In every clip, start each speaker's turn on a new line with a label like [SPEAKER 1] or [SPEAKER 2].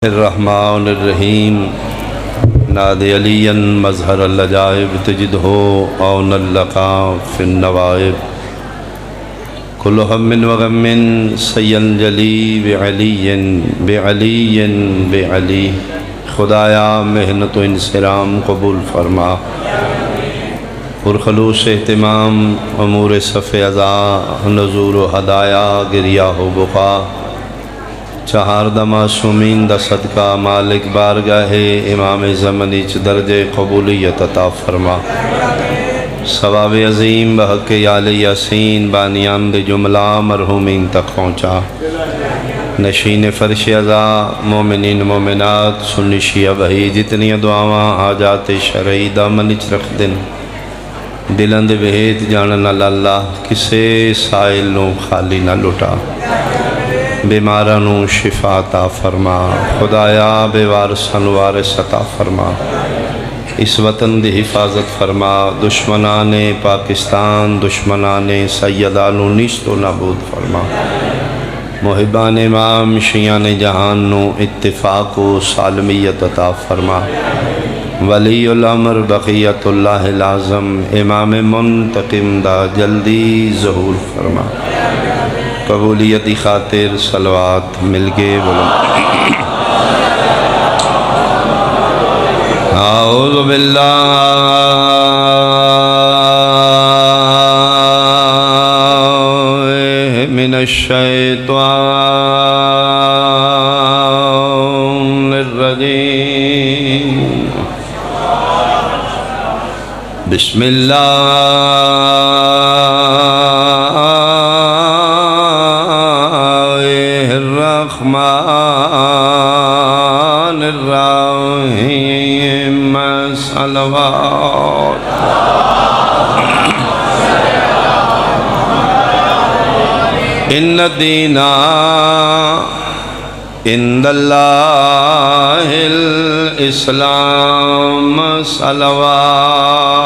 [SPEAKER 1] الرحمن الرحیم نادی علی مظہر العجائب تجدہ اون اللقا فی النوائب کل ہم و غم سین جلی بعلی بعلی خدایا محنت و انصرام قبول فرما پرخلوص اہتمام امور صف ازا نزور و ہدایا گریہ و بقا چہاردہ معصومین دا صدقہ مالک بارگاہ امام زمنی چ درجہ قبولیت عطا فرما ثواب عظیم بحق یال یاسین بانیان دے جملہ مرحومین تک پہنچا نشین فرش ازا مومنین مومنات سنی شیعہ بھائی جتنی دعاواں حاجات شرعی دامن چ رکھ دن دلند بہیت جاننا لالا کسے سائل نو خالی نہ لٹا بیمارانو شفا عطا فرما خدایا بے وارثاں نو وارث عطا فرما اس وطن دی حفاظت فرما دشمنان پاکستان دشمنان سیدانو نیست و نابود فرما محبان امام شیعان جہان نو اتفاق و سالمیت عطا فرما ولی الامر بقیت اللہ العظم امام منتقم دا جلدی ظہور فرما قبولیتی خاطر صلوات مل گئے بولو اعوذ باللہ من الشیطان الرجیم بسم اللہ الرحمن الرحیم صلوات ان الدین عند اللہ الاسلام صلوات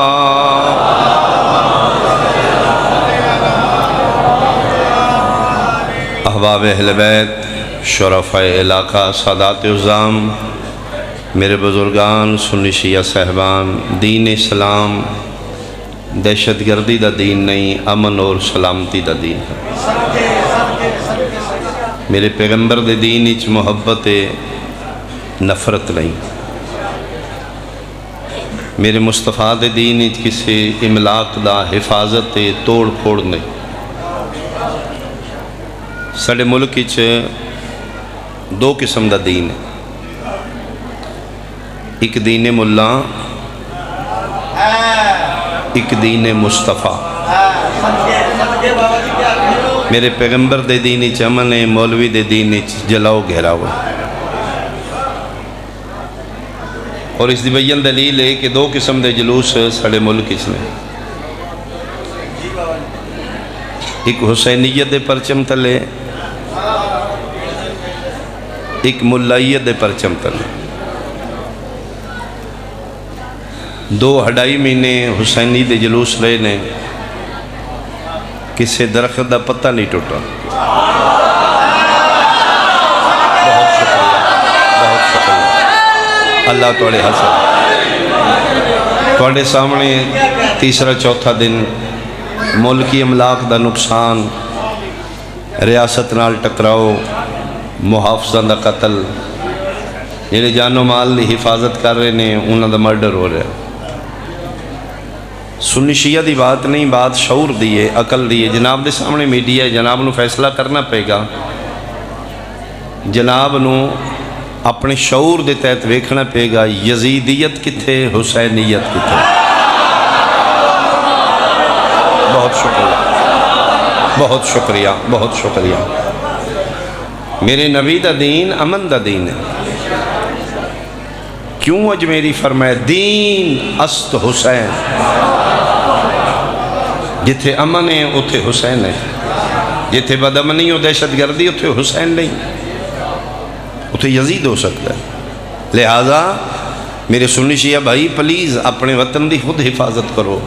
[SPEAKER 1] احباب اہل بیت شرفاء علاقہ سادات عظام میرے بزرگان سنی شیعہ صاحبان دین اسلام دہشت گردی دا دین نہیں امن اور سلامتی دا دین ہے میرے پیغمبر دے دین اچ محبت نفرت نہیں میرے مصطفیٰ دے دین اچ کسی املاک دا حفاظت توڑ پھوڑ نہیں ساڑے ملک اچ دو قسم دا دین ہے ایک دین ملا ایک دین مصطفیٰ میرے پیغمبر دے دینی چمن ہے مولوی دے دینی جلاؤ گھیرا ہوا اور اس دی بیان دلیل ہے کہ دو قسم دے جلوس ساڑے ملک اس میں ایک حسینیت دے پرچم تلے ایک ملائیت دے پرچم تلے دو ہڈائی مہینے حسینی دے جلوس رہے نے کسے درخت دا پتہ نہیں ٹوٹا بہت شکریہ اللہ توڑے حسن توڑے سامنے تیسرا چوتھا دن ملکی املاک دا نقصان ریاست نال ٹکراؤ محافظان دا قتل جنہیں جان و مال دی حفاظت کر رہے نے انہاں دا مرڈر ہو رہا ہے سنی شیعہ دی بات نہیں بات شعور دیئے عقل دیئے جناب دے سامنے میڈیا ہے جناب نو فیصلہ کرنا پے گا جناب نو اپنے شعور دے تحت ویکھنا پے گا یزیدیت کتھے حسینیت کتھے بہت شکریہ بہت شکریہ بہت شکریہ میرے نبی دا دین امن دا دین ہے کیوں اجمیری فرمائے دین است حسین جتھے امن ہے اتھے حسین ہے جتھے بدامنی و دہشت گردی اتھے حسین نہیں اتھے یزید ہو سکتا ہے لہذا میرے سنی شیعہ بھائی پلیز اپنے وطن دی خود حفاظت کرو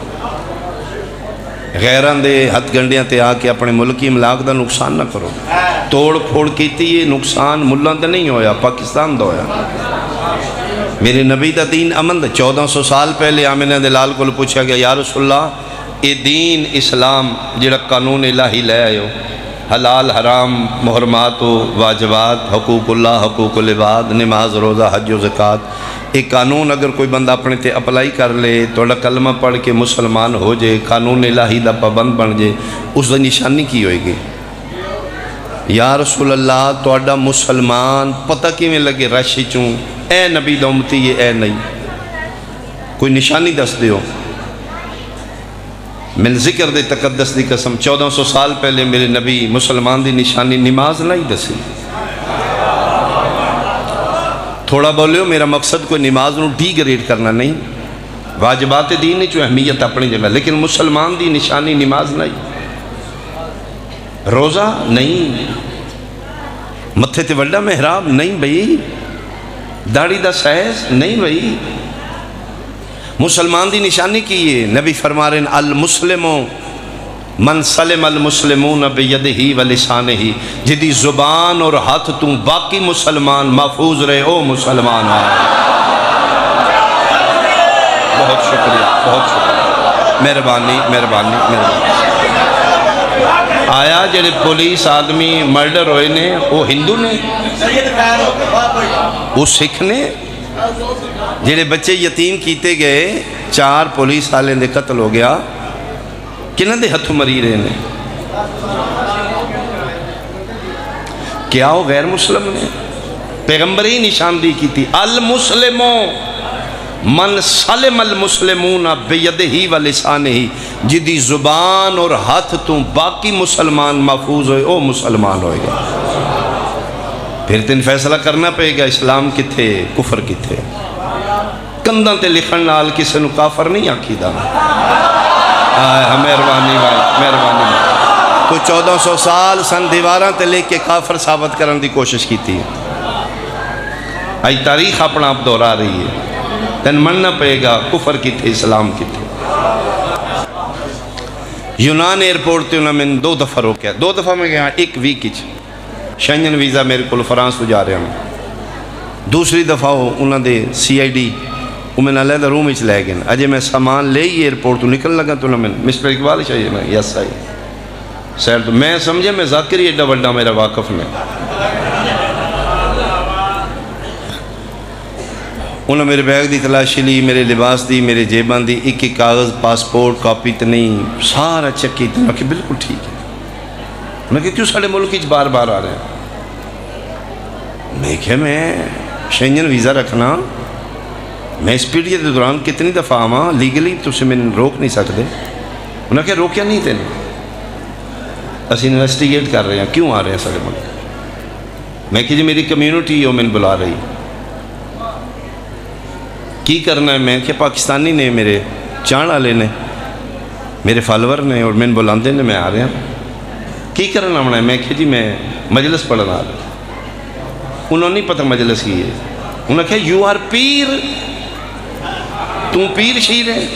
[SPEAKER 1] غیران دے ہتھ گنڈیاں تے آ کے اپنے ملکی املاک دا نقصان نہ کرو. توڑ پھوڑ کیتی یہ نقصان ملان دا نہیں ہویا، پاکستان دا ہویا. میرے نبی دا دین امن دا. 1400 سال پہلے آمنہ دلال کو پوچھا گیا یا رسول اللہ اے دین اسلام جڑا قانون الہی لے آئے ہو، حلال حرام محرمات و واجبات، حقوق اللہ حقوق العباد، نماز روزہ حج و زکوٰۃ، ایک قانون اگر کوئی بندہ اپنے تے اپلائی کر لے توڑا کلمہ پڑھ کے مسلمان ہو جائے، قانون الہی دا پابند بن جائے، اس دا نشانی کی ہوئے گی؟ یا رسول اللہ توڑا مسلمان پتہ کیویں لگے رشی چوں اے نبی دا امتی یہ اے نہیں، کوئی نشانی دس دیو. من ذکر دے تقدس دی قسم 1400 سال پہلے میرے نبی مسلمان دی نشانی نماز نہیں دسی. تھوڑا بولیو میرا مقصد کوئی نماز نو ڈی گریڈ کرنا نہیں، واجبات دین نے جو اہمیت اپنی جگہ، لیکن مسلمان دی نشانی نماز نہیں، روزہ نہیں، متھے تے وڈا محراب نہیں بھئی، داڑھی دا سیز نہیں بھئی. مسلمان دی نشانی کی ہے. نبی فرما رہے ہیں المسلمو من سلم المسلمون بیدہی و لسانہی، جدی زبان اور ہاتھ تو باقی مسلمان محفوظ رہے او مسلمان آئے. بہت شکریہ، بہت شکریہ، مہربانی مہربانی مہربانی. آیا جڑے پولیس آدمی مرڈر ہوئے نے وہ ہندو نے، وہ سکھ نے؟ جڑے بچے یتیم کیتے گئے 4 پولیس والے دے قتل ہو گیا، کنہاں دے ہتھوں مری رہے نے؟ کیا وہ غیر مسلم نے؟ پیغمبر ہی نشاندہی کی تھی المسلمو من سلم المسلمون بیدہی و لسانہی، جدی زبان اور ہاتھ تو باقی مسلمان محفوظ ہوئے او مسلمان ہوئے گا. پھر تین فیصلہ کرنا پہے گا اسلام کتھے کفر کتھے. کندھاں تے لکھن نال کسے نو کافر نہیں آکھیدا. مہربانی بھائی مہربانی بھائی. تو 1400 سال سن دیواراں تے لے کے کافر ثابت کرن دی کوشش کی تھی. آئی تاریخ اپنا آپ دورا رہی ہے. تین مننا پہے گا کفر کتھے اسلام کتھے. یونان ایئرپورٹ تے انہوں میں 2 دفعہ روکیا. 2 دفعہ میں گیا، ایک ویک شنجن ویزا میرے کو فرانس تو جا رہے ہیں. دوسری دفعہ انہوں نے CID میں نہ لے دا روم اچ لے گئے. اجے میں سامان لے ہی ایئرپورٹ تو نکل لگا تو انہوں میں مسٹر اقبال چاہیے میں یس آئی سیر تو میں سمجھے میں ذاکر ہی ایڈا بڑا میرا واقف میں. انہوں نے میرے بیگ دی تلاشی لی، میرے لباس دی، میرے جیبان دی، ایک کاغذ پاسپورٹ کاپی تے نہیں، سارا چیک کی. میں کہ بالکل ٹھیک ہے. انہوں نے کہا کیوں ساڑھے ملک کی بار بار آ رہے ہیں؟ میں کہا میں شنجن ویزا رکھنا، میں اس پیریڈ کے دوران کتنی دفعہ آواں لیگلی تو اسے میں روک نہیں سکتے. انہوں نے کہا روکیا نہیں تینے، اسی انویسٹیگیٹ کر رہے ہیں کیوں آ رہے ہیں ساڑھے ملک. میں کہ جی میری کمیونٹی ہے وہ میں بلا رہی کی کرنا ہے. میں کہ پاکستانی نے میرے چان والے نے میرے فالور نے اور میں بلاندے نے میں آ رہے ہیں کی کرنا ہونا ہے. میں کہ جی میں مجلس پڑھنا آ رہا. انہوں نے نہیں پتہ مجلس کی ہے. انہوں نے کہا یو آر پیر، تم پیر شیر ہے.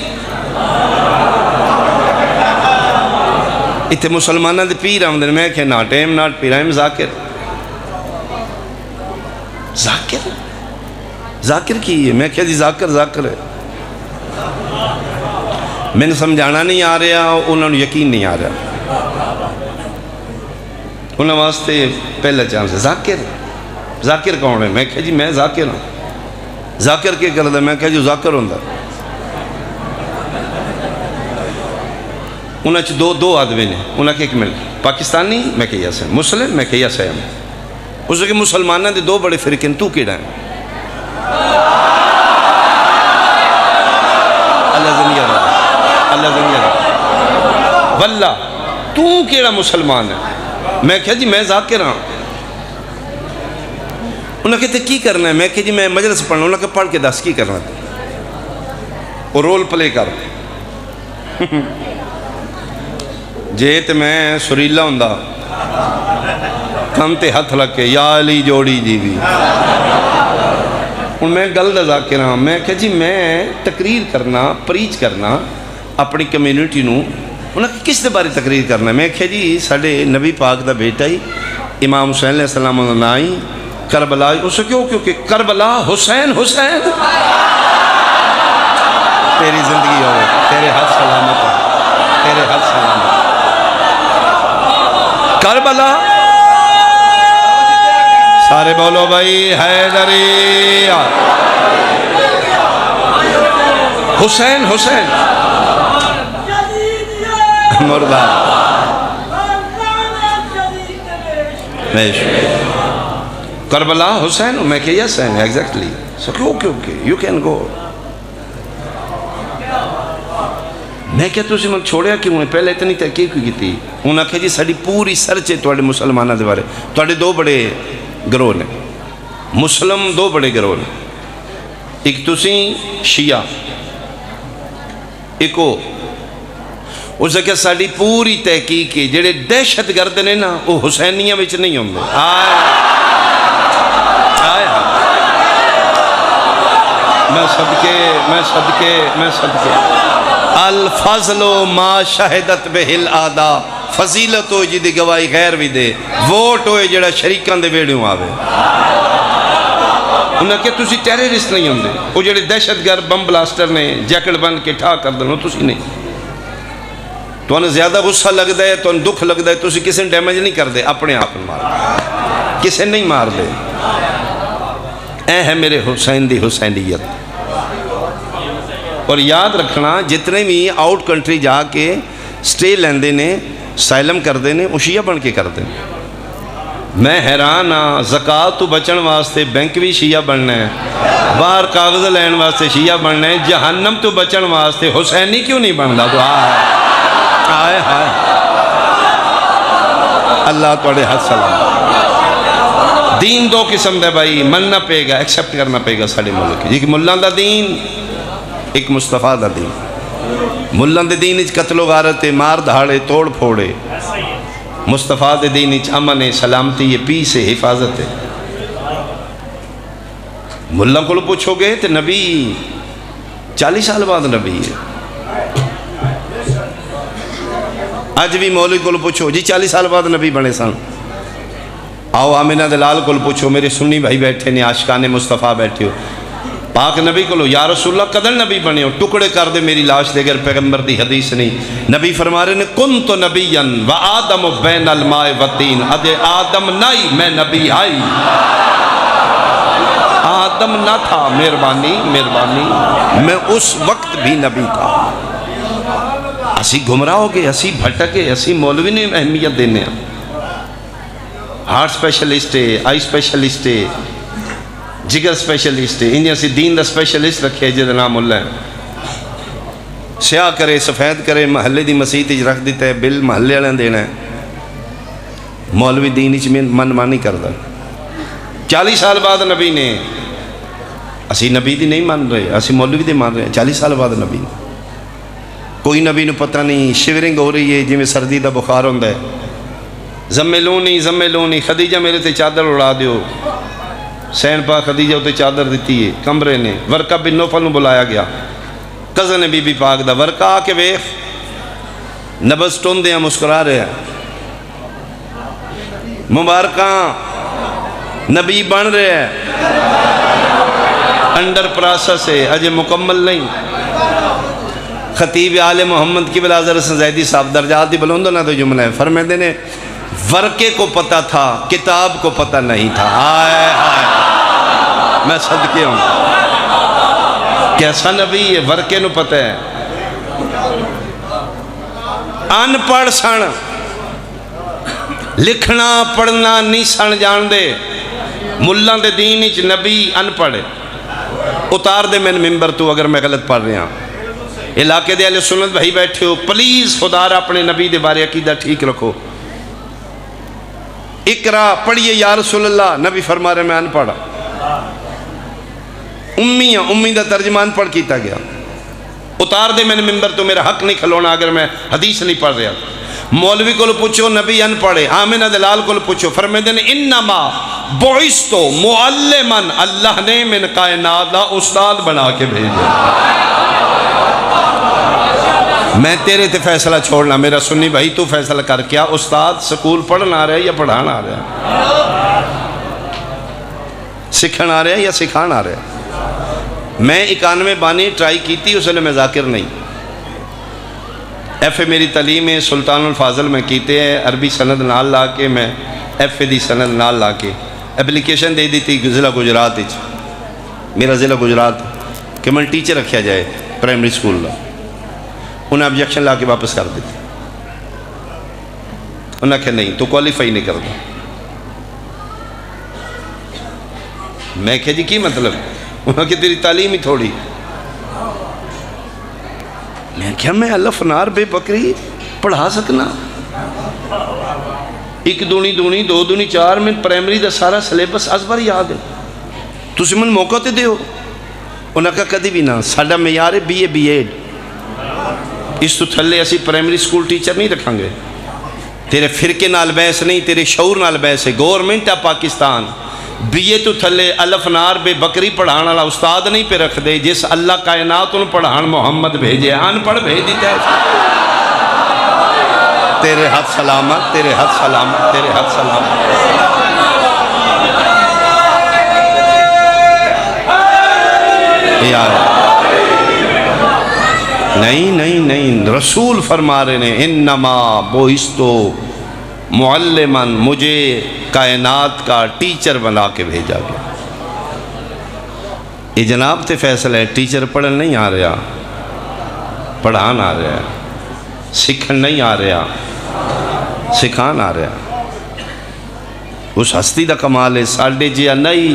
[SPEAKER 1] اتنے مسلمانہ دے پیر آمدن. میں کہ ناٹ ایم ناٹ پیر، ایم ذاکر. ذاکر ذاکر کی ہے. میں کہا جی ذاکر ذاکر ہے. میں نے سمجھانا نہیں آ رہا، انہوں نے یقین نہیں آ رہا. انہوں نے واسطے پہلا چانس ہے ذاکر. ذاکر کون ہے؟ میں کہا جی میں ذاکر ہوں. ذاکر کے کر دے؟ میں کہا جو ذاکر ہوں. انہوں نے دو آدمی نے. انہوں نے کہا ایک منٹ پاکستانی؟ میں کہا یس ہے. مسلم؟ میں کہا یس ہے. اس نے کہ مسلمانہ دے 2 بڑے فرقے ہیں، تو کیڑا ہے؟ اللہ زنیہ رہا، اللہ زنیہ رہا. واللہ تو کیڑا مسلمان ہے؟ میں کہا جی میں ذاکر ہوں. انہوں نے کہتے کی کرنا ہے؟ میں کہا جی میں مجلس پڑھنا. انہوں نے کہا پڑھ کے دس کی کرنا ہے اور رول پلے کر. جے تے میں سریلا ہوں کم تے ہتھ لگ کے یا علی جوڑی جی بھی. ہوں میں گل دا ذاکر ہاں. میں کہا جی میں تقریر کرنا، پریچ کرنا اپنی کمیونٹی نو انہیں کس دے بارے تقریر کرنا ہے؟ میں کہا جی ساڑھے نبی پاک دا بیٹا ہی امام حسین علیہ السلام دا نائی کربلا، اسے کیوں؟ کیونکہ کربلا حسین حسین تیری زندگی ہو تیرے ہاتھ سلامت ہے، تیرے ہاتھ سلامت کربلا سارے بولو بھائی حیدری حسین حسین مردہ کربلا حسین میں کہ یس ہے exactly so okay you can go میں کہ تسی من چھوڑیا کیوں ہے؟ پہلے اتنی تحقیق کی تھی انہوں نے کہا جی ساڑی پوری سرچ ہے توڑے مسلمانہ دے بارے توڑے دو بڑے گروہ نے مسلم دو بڑے گروہ نے ایک تسی شیعہ ایک اس نے کہا ساڑی پوری تحقیق کی جڑے دہشت گرد نے نا وہ حسینیہ وچ نہیں ہوں گے میں صدقے الفضل ما شہدت بہل آدھا فضیلت ہوئی جی دی گواہی غیر بھی دے ووٹ ہوئے جڑا شریکان دے بیڑیوں آوے انہوں نے کہا تُسی ٹیررسٹ نہیں ہوں دے وہ جڑے دہشت گرد بم بلاسٹر نے جیکٹ بند کے ٹھا کر دنوں تُسی نہیں تو انہیں زیادہ غصہ لگ دے تو انہیں دکھ لگ دے تُسی کسی نے ڈیمیج نہیں کر دے اپنے آپ مار دے کسی نہیں مار دے اے ہے میرے حسین دی حسینیت اور یاد رکھنا جتنے بھی آؤٹ کنٹری جا کے سٹے لیندے نے سائلم کر دے نے وہ شیعہ بن کے کر دے میں حیران ہاں زکاة تو بچن واسطے بینک بھی شیعہ بننا ہے باہر کاغذ لین واسطے شیعہ بننا ہے جہنم تو بچن واسطے حسینی کیوں نہیں بننا تو آئے اللہ توڑے حد سلام دین دو قسم دے بھائی مننا پے گا ایکسپٹ کرنا پے گا ساڑھے ملک ایک ملان دا دین ایک مصطفیٰ دا دین ملان دے دین اچ قتل و غارت مار دھاڑے توڑ پھوڑے مصطفیٰ دے دین اچ امن سلامتی یہ پی سے حفاظت ہے ملان کو لو پوچھو گے تو نبی 40 سال بعد نبی ہے آج بھی مولوی کو لو پوچھو جی 40 سال بعد نبی بنے سن آؤ آمینہ دلال کو لو پوچھو میرے سنی بھائی بیٹھے نے عاشقان مصطفیٰ بیٹھے ہو پاک نبی کو لو یا رسول اللہ قدر نبی بنے ہو ٹکڑے کر دے میری لاش دے گر پیغمبر دی حدیث نہیں نبی فرما رہے نے کن تو نبیًا و آدم بین الماء و تین ادھے آدم نائی میں نبی آئی آدم نہ تھا مہربانی میں اس وقت بھی نبی تھا اسی گمراہ ہو گئے اسی بھٹکے اسی مولوی نے اہمیت دینے ہیں ہارٹ سپیشلسٹ ہے آئی سپیشلسٹ ہے جگر سپیشلسٹ ہے انہیں اسی دین دا سپیشلسٹ رکھے جدہ نام اللہ ہے سیاہ کرے سفید کرے محلے دی مسیح اچ رکھ دیتا ہے بل محلے والے دینا ہے مولوی دین اچ من مانی کردہ 40 سال بعد نبی نے اسی نبی دی نہیں مان رہے اسی مولوی دی مان رہے ہیں 40 سال بعد نبی نے کوئی نبی نے پتہ نہیں شیورنگ ہو رہی ہے جی میں سردی دا بخار ہوندہ ہے زملونی خدیجہ میرے تے چادر اڑا دیو سین پاک خدیجہ ہوتے چادر دیتی ہے کمرے نے ورقہ بن نوفل نے بلایا گیا قزن بی بی پاک دا ورقہ آکے ویخ نبض ٹون دیا مسکرا رہے ہیں مبارکاں نبی بن رہے ہیں انڈر پراسس ہے اجے مکمل نہیں خطیب آل محمد کی بلازر حسن زیدی صاحب درجات دی بلوندو نہ تو جملہ ہے فرمیدے نے ورقے کو پتہ تھا کتاب کو پتہ نہیں تھا آئے میں صدقے ہوں کیسا نبی ہے ورقے نو پتہ ہے ان پڑھ سن لکھنا پڑھنا نہیں سن جان دے ملان دے دین اچ نبی ان پڑھے اتار دے میں ممبر تو اگر میں غلط پڑھ رہا ہوں علاقے دے اہل سنت بھائی بیٹھے ہو پلیز خدا را اپنے نبی دے بارے عقیدہ ٹھیک رکھو اقرا پڑھئے یا رسول اللہ نبی فرما رہے میں ان پڑھا امی دا ترجمان پڑھ کیتا گیا اتار دے میں نے ممبر تو میرا حق نہیں کھلونا اگر میں حدیث نہیں پڑھ رہا مولوی کو لو پوچھو نبی ان پڑھے آمینہ دلال کو لو پوچھو فرمیدن انما بعثتو معلمن اللہ نے من کائنات دا استاد بنا کے بھیجے میں تیرے تے فیصلہ چھوڑنا، میرا سنی بھائی تو فیصلہ کر، کیا استاد سکول پڑھنا آ رہا ہے یا پڑھانا آ رہا ہے؟ سکھن آ رہا ہے یا سکھان آ رہا ہے؟ میں 91 بانی ٹرائی کیتی، اس لئے میں ذاکر نہیں۔ ایف اے میری تعلیم ہے سلطان الفاضل میں کیتے ہیں، عربی سند نال لا کے میں ایف اے دی سند نال لا کے اپلیکیشن دے دی تھی ضلع گجرات، میرا ضلع گجرات کہ میں ٹیچر رکھیا جائے پرائمری سکول کا، انہیں آبجیکشن لا کے واپس کر دیتے، انہیں کہا نہیں تو کوالیفائی نہیں کرتا۔ میں کہا جی کی مطلب؟ انہوں نے کہا تیری تعلیم ہی تھوڑی۔ میں کہا میں الف نار بے بکری پڑھا سکنا، ایک دونی دونی دو دونی چار میں پرائمری دا سارا سلیبس ازبر یاد ہے، تسی من موقع تے دے ہو؟ انہوں نے کہا کدی بھی نہ، ساڈا معیار ہے بی ایڈ، اس تو تھلے اسی پرائمری سکول ٹیچر نہیں رکھاں گے۔ تیرے فرقے نال بحث نہیں، تیرے شعور نال بحث ہے۔ گورنمنٹ ہے پاکستان بی اے تو تھلے الف نار بے بکری پڑھان والا استاد نہیں پہ رکھ دے، جس اللہ کائنات ان پڑھان محمد بھیجے، ان پڑھ بھیج دیتا ہے۔ تیرے ہاتھ سلامت، تیرے ہاتھ سلامت، تیرے ہاتھ سلامت۔ یار نہیں، رسول فرما رہے ہیں انما بعثتو معلماً، مجھے کائنات کا ٹیچر بنا کے بھیجا گیا۔ یہ جناب تے فیصلہ ہے، ٹیچر پڑھن نہیں آ رہا، پڑھان آ رہا ہے، سکھن نہیں آ رہا، سکھان آ رہا ہے۔ اس ہستی دا کمال ہے، ساڑھے جیا نہیں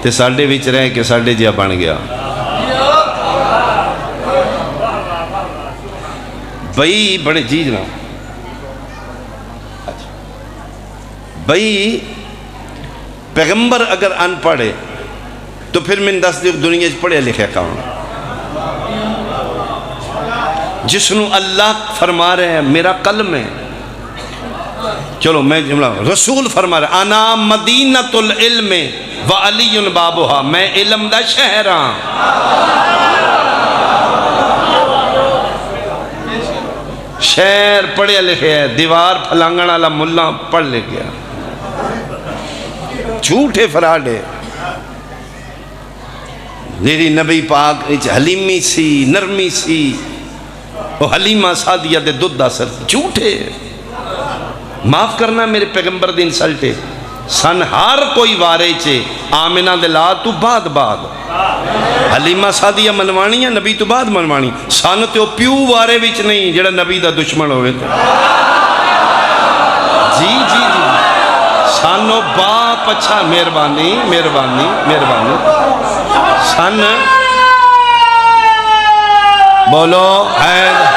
[SPEAKER 1] تے ساڑھے وچ رہ کے ساڑھے جیا بن گیا۔ بھئی بڑے جی جناب، بھئی پیغمبر اگر ان پڑھے تو پھر من دس دیکھ دنیا پڑھے لکھے کون؟ جس نو اللہ فرما رہے ہیں میرا قلم ہے، چلو میں جملہ رسول فرما رہے ہیں انا مدینۃ العلم وعلی بابھا، میں علم دا شہر ہاں۔ شہر پڑھے لکھے ہے، دیوار پھلانگن والا ملا پڑھ لے گیا، جھوٹے فراڈے۔ میری نبی پاک حلیمی سی، نرمی سی، وہ حلیمہ سادیہ دے دودھ دا سر، جھوٹے۔ معاف کرنا میرے پیغمبر دے انسلٹے، سن ہر کوئی وارے چے آمنہ دلا تو بعد حلیمہ سادیہ منوانی ہے، نبی تو بعد منوانی، سن تو پیو وارے وچ نہیں جڑا نبی دا دشمن ہوئے تھے۔ جی سانو باپ اچھا، مہربانی سن بولو حید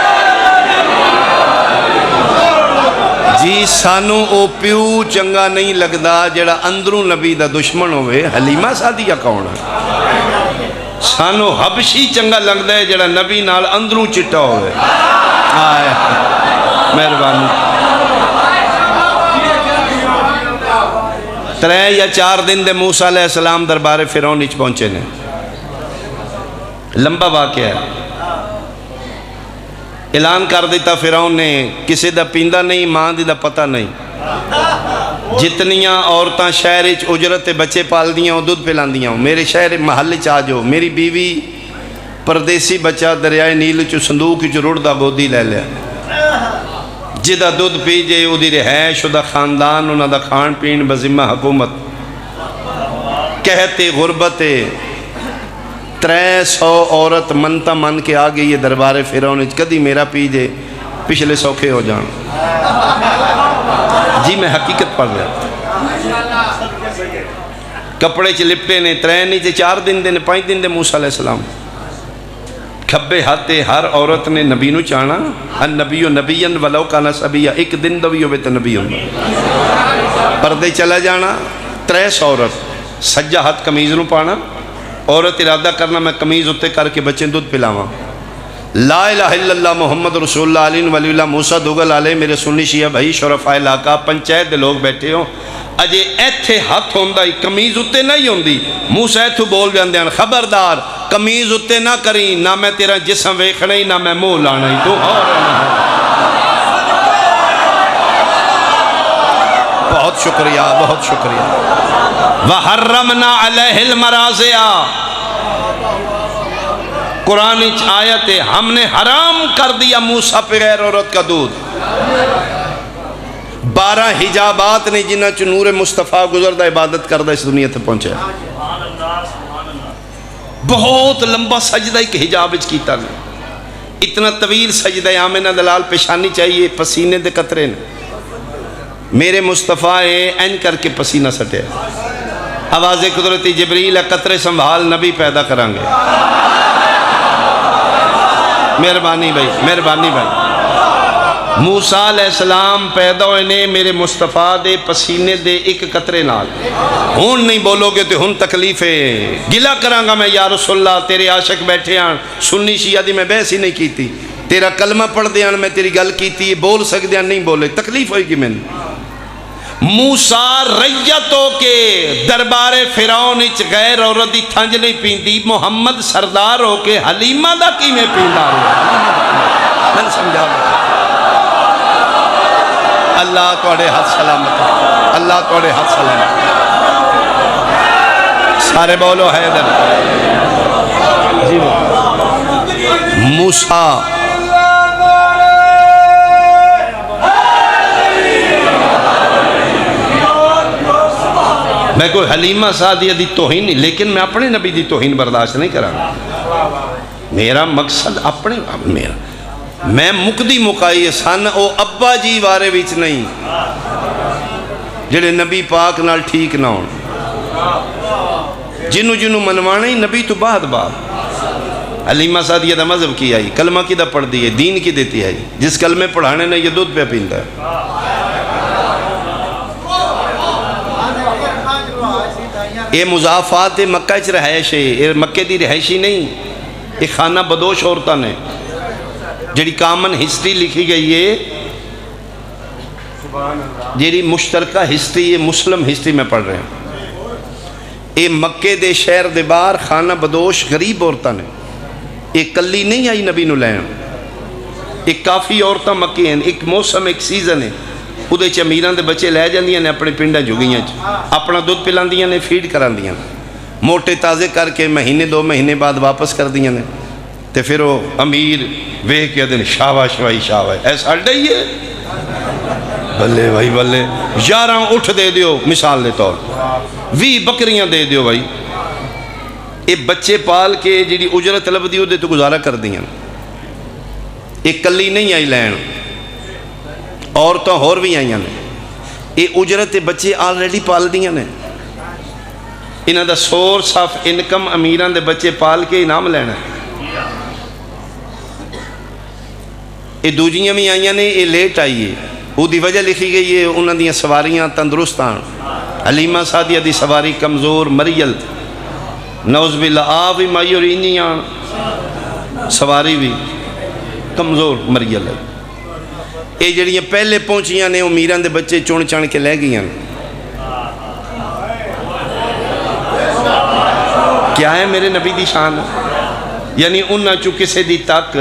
[SPEAKER 1] جی، سانو او پیو چنگا نہیں لگدا جڑا اندروں نبی دا دشمن ہوئے۔ حلیمہ سادیہ کون ہے؟ سانو حبشی چنگا لگدا ہے جڑا نبی نال اندروں چٹا ہوئے۔ آئے مہربانی۔ 3 یا 4 دن دے موسیٰ علیہ السلام دربار فرعون اچ پہنچے نے، لمبا واقعہ ہے۔ اعلان کر دیتا فرعون نے کسی دا پیندہ نہیں، ماں دی دا پتہ نہیں، جتنیاں عورتاں شہر اچ اجرت بچے پال دیاں ہوں، دودھ پلان دیاں ہوں، میرے شہر محل چاہ جو، میری بیوی پردیسی بچہ دریائے نیل چو صندوق چو روڑ دا گودی لے لیا، جدہ دودھ پی جے او دی رہائش دا خاندان انہا دا کھان پین بذمہ حکومت، کہتے غربت 300 عورت منتا من کے آگئی یہ دربار فرعون کدی میرا پی جے پچھلے سوکھے ہو جان۔ جی میں حقیقت پڑھ رہا، کپڑے چ لپٹے نے 3 نہیں 4 دن دے 5 دن دے موسیٰ علیہ السلام، کھبے ہاتھے ہر عورت نے نبی نو چانا، النبی نبیًا ولو کانا سبیہ، ایک دن دوی ہوئے تو نبی ہوں، پردے چلا جانا 300 عورت، سجا ہاتھ کمیز نو پانا، عورت ارادہ کرنا میں کمیز اتے کر کے بچے دودھ پلاواں، لا الہ الا اللہ محمد رسول اللہ علیہ ولی اللہ موسیٰ دوگل علیہ میرے سنی شیعہ بھائی شرفاء علاقہ پنچایت دے لوگ بیٹھے ہوں، اجے ایتھے ہاتھ ہوندہ ہی کمیز اتے نہیں ہوندی، موسیٰ ایتھو بول جاندے ہیں خبردار کمیز اتے نہ کریں، نہ میں تیرا جسم ویکھنا ہی، نہ میں منہ لانا ہی، تو اور بہت شکریہ، بہت شکریہ۔ وَحَرَّمْنَا عَلَيْهِ الْمَرَاضِعَ، قرآن آیت ہے، ہم نے حرام کر دیا موسیٰ پہ غیر عورت کا دودھ۔ 12 حجابات نے جنہ چ نور مصطفیٰ گزردہ عبادت کردہ اس دنیا تے پہنچے۔ بہت لمبا سجدہ ایک حجاب اچ کیتا نے، اتنا طویل سجدہ آمنہ دلال پیشانی چاہیے، پسینے دے قطرے نے، میرے مصطفیٰ این کر کے پسینہ سٹے، آواز قدرتی جبریل قطرے سنبھال نبی پیدا کرانگے۔ مہربانی بھائی، مہربانی بھائی، موسیٰ علیہ السلام پیدا ہوئے نے میرے مصطفیٰ دے پسینے دے ایک قطرے نال، ہون نہیں بولو گے تو ہون تکلیف ہے، گلہ کرانگا میں یا رسول اللہ، تیرے عاشق بیٹھے ہیں، سنی شیعہ دی میں بحث ہی نہیں کیتی، تیرا کلمہ پڑھ دیاں میں تیری گل کیتی، بول سک دیاں نہیں بولے، تکلیف ہوئی گی میں نے۔ موسیٰ ریتوں کے دربار فرعون اچ غیر عورت دی تھنج نہیں پیندی، محمد سردار ہو کے حلیمہ دا کی میں پیندار ہو، میں سمجھا گا۔ اللہ توڑے ہاتھ سلامت، اللہ توڑے ہاتھ سلامت، سارے بولو حیدر۔ موسیٰ میں کوئی حلیمہ سعدیہ دی توہین نہیں، لیکن میں اپنے نبی دی توہین برداشت نہیں کرا، میرا مقصد اپنے میرا میں مقدی مقائی سن او ابا جی وارے وچ نہیں جڑے نبی پاک نال ٹھیک نہ ہون، جنو جنو منوانا ہی نبی تو بعد حلیمہ سعدیہ دا مذہب کی آئی، کلمہ کی دا پڑھ دی ہے، دین کی دیتی ہے، جس کلمے پڑھانے نے یہ دودھ پہ پیندا ہے۔ یہ مضافات مکہ چ رہائش ہے، یہ مکہ دی رہائشی نہیں، یہ خانہ بدوش عورتاں نے جڑی کامن ہسٹری لکھی گئی ہے، جڑی مشترکہ ہسٹری یہ مسلم ہسٹری میں پڑھ رہے ہیں، یہ مکے دے شہر دے باہر خانہ بدوش غریب عورتاں نے، یہ کلی نہیں آئی نبی نو لین، ایک کافی عورتاں مکے ہیں، ایک موسم ایک سیزن ہے، ادھے چ امیراں دے بچے لے جاندیاں نے اپنے پنڈاں جھگیاں چ، اپنا دودھ پلاندیاں نے، فیڈ کراندیاں نے، موٹے تازے کر کے مہینے 2 مہینے بعد واپس کر دیاں نے، تے پھر وہ امیر ویکھ کے دن شاباش بھائی شاباش، ایسا ڈئی ہے بلے بھائی بلے، 11 اٹھ دے دیو مثال دے طور 20 بکریاں دے دیو بھائی، یہ بچے پال کے جڑی اجرت طلب دیو دے تو گزارا کر دیاں، ایک کلی نہیں آئی لین، عورتوں ہور بھی آئیاں نے، یہ اجرت بچے آلریڈی پال دیاں نے، انہاں دا سورس آف انکم امیران دے بچے پال کے انعام لینا ہے، یہ دوجیاں بھی آئیاں نے، یہ لیٹ آئیے، وہ دی وجہ لکھی گئی ہے، انہاں دیاں سواریاں تندرستان، حلیمہ سعدیہ دی سواری کمزور مریل، نوز باللہ آپ بھی مائی اور انجیاں سواری بھی کمزور مریل ہے، یہ جڑیاں پہلے پہنچیاں نے وہ میران دے بچے چون چان کے لے گئیاں، کیا ہے میرے نبی دی شان، یعنی انہاں چکے سے دی تک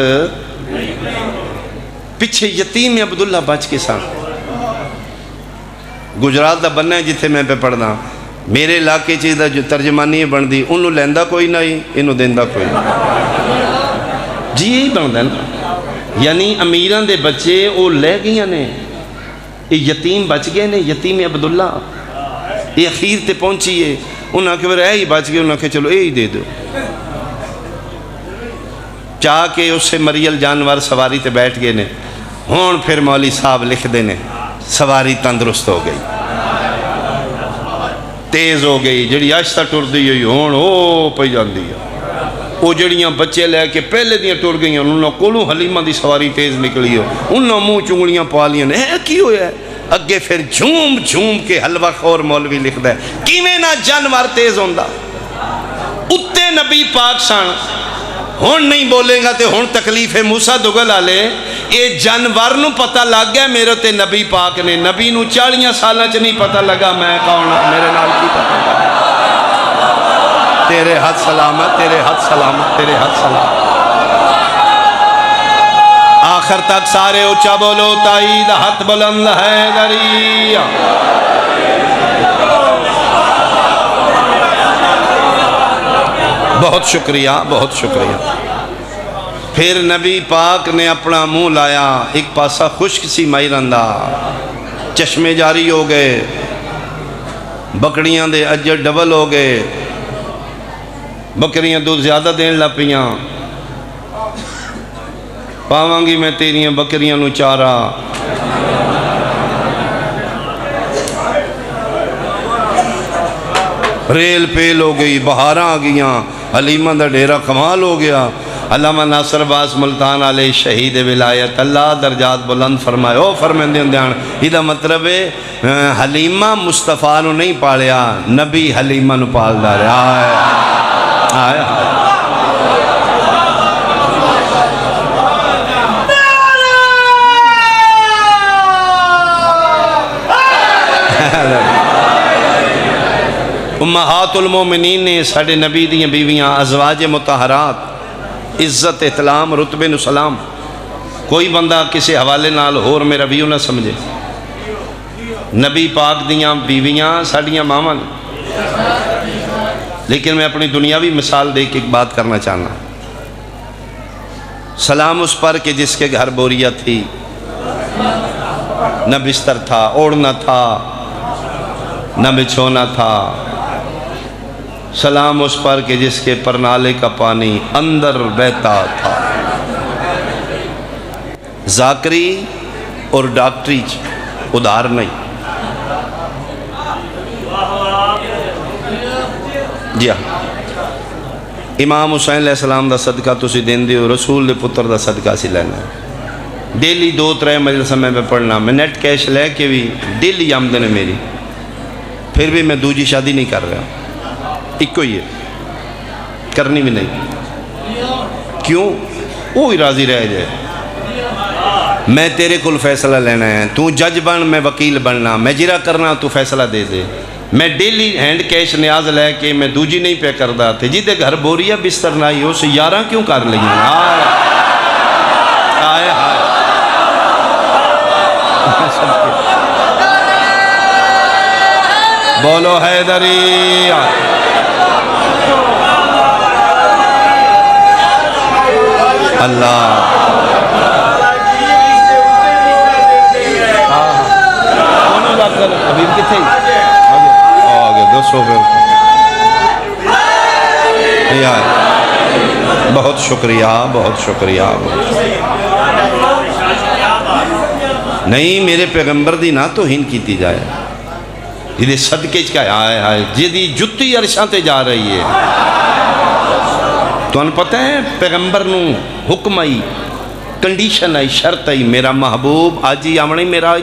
[SPEAKER 1] پچھے یتیم عبداللہ بچ کے سان، گجرات دا بننا ہے جتھے میں پہ پڑھنا، میرے علاقے چیز دا جو ترجمانی بن دی، انہوں لیندہ کوئی نہیں، انہوں دیندہ کوئی نہیں، جی یہی بن دینا، یعنی امیران دے بچے وہ لے گئیاں نے، یہ یتیم بچ گئے نے، یتیم عبداللہ، یہ اخیر تے پہنچی ہے، انہاں کہ اے ہی بچ گئے، انہاں کہ چلو اے ہی دے دو، چاہ کے اس سے مریل جانور سواری تے بیٹھ گئے نے، ہون پھر مولی صاحب لکھ دینے، سواری تندرست ہو گئی، تیز ہو گئی، جڑی آشتہ ٹر دی ہوئی ہون او پہ جان دیا، وہ جڑیاں بچے لے کے پہلے دیاں ٹر گئیاں، انہوں کولوں حلیمہ دی سواری تیز نکلی ہو، انہوں منہ چنگلیاں پالیاں نے، کی ہویا ہے؟ اگے پھر جھوم جھوم کے حلوہ خور مولوی لکھ دے، کیویں نہ جانور تیز ہوندہ، اتے نبی پاک سان، ہون نہیں بولیں گا تے ہون تکلیف ہے، موسیٰ دگل آلے، اے جانور نو پتہ لگ گیا میرے تے نبی پاک نے، نبی نو 40 سالہ چ نہیں پتہ لگا میں کون میرے نال کی پتہ لگا، تیرے ہاتھ سلامت، تیرے ہاتھ سلامت، تیرے ہاتھ سلامت۔ آخر تک سارے اونچا بولو تائید ہاتھ بلند حیدری۔ بہت شکریہ، بہت شکریہ۔ پھر نبی پاک نے اپنا منہ لایا، ایک پاسا خشک سی مائی رندہ، چشمے جاری ہو گئے، بکڑیاں دے اجر ڈبل ہو گئے، بکریاں دودھ زیادہ دین لپیاں، پاواں گی میں تیریاں بکریاں نو چارا۔ ریل پیل ہو گئی، بہاراں آ گئیاں، حلیمہ دا ڈیرہ کمال ہو گیا۔ علامہ ناصر باز ملتان علیہ شہید ولایت، اللہ درجات بلند فرمائے۔ او فرمیندے اندیان یہ مطلب ہے حلیمہ مصطفیٰ نو نہیں پالیا، نبی حلیمہ نو پال دارے۔ آئے آئے آئے امہات المومنین نے ساڑھے نبی دیاں بیویاں ازواج مطہرات، عزت احترام رتبے نو سلام۔ کوئی بندہ کسی حوالے نال ہور میرا ویو نہ سمجھے، نبی پاک دیاں بیویاں ساڑھیاں ماما نے۔ لیکن میں اپنی دنیاوی مثال دے کے ایک بات کرنا چاہنا۔ سلام اس پر کہ جس کے گھر بوریا تھی، نہ بستر تھا، اوڑھنا تھا، نہ بچھونا تھا۔ سلام اس پر کہ جس کے پرنالے کا پانی اندر بہتا تھا۔ ذاکری اور ڈاکٹری ادھار نہیں۔ جی ہاں، امام حسین علیہ السلام دا صدقہ تسی دین دیو، رسول دے پتر دا صدقہ سی لینا ہے۔ ڈیلی 2-3 مجلس میں پڑھنا، میں نیٹ کیش لے کے بھی ڈیلی آمدن ہے میری، پھر بھی میں دوجی شادی نہیں کر رہا، ایک کو یہ کرنی بھی نہیں۔ کیوں؟ وہی راضی رہ جائے۔ میں تیرے کل فیصلہ لینا ہے، تو جج بن، میں وکیل بننا، میں جرا کرنا، تو فیصلہ دے دے۔ میں ڈیلی ہینڈ کیش نیاز لے کے میں دوجی نہیں پہ کردہ تھے، جی دے گھر بوریا بستر نائی ہو سے 11 کیوں کر لگیں؟ آئے آئے آئے بولو حیدری۔ اللہ حبیب کتھے آگے 200 پہ بہت شکریہ، بہت شکریہ۔ نہیں، میرے پیغمبر دی نہ تو ہن کیتی جائے، یہ صدقے کا آئے آئے جی جتی عرشاں تے جا رہی ہے۔ تو انہوں پتہ ہے پیغمبر نو حکم آئی، کنڈیشن آئی، شرط آئی، میرا محبوب آج ہی آمنے میرا آئی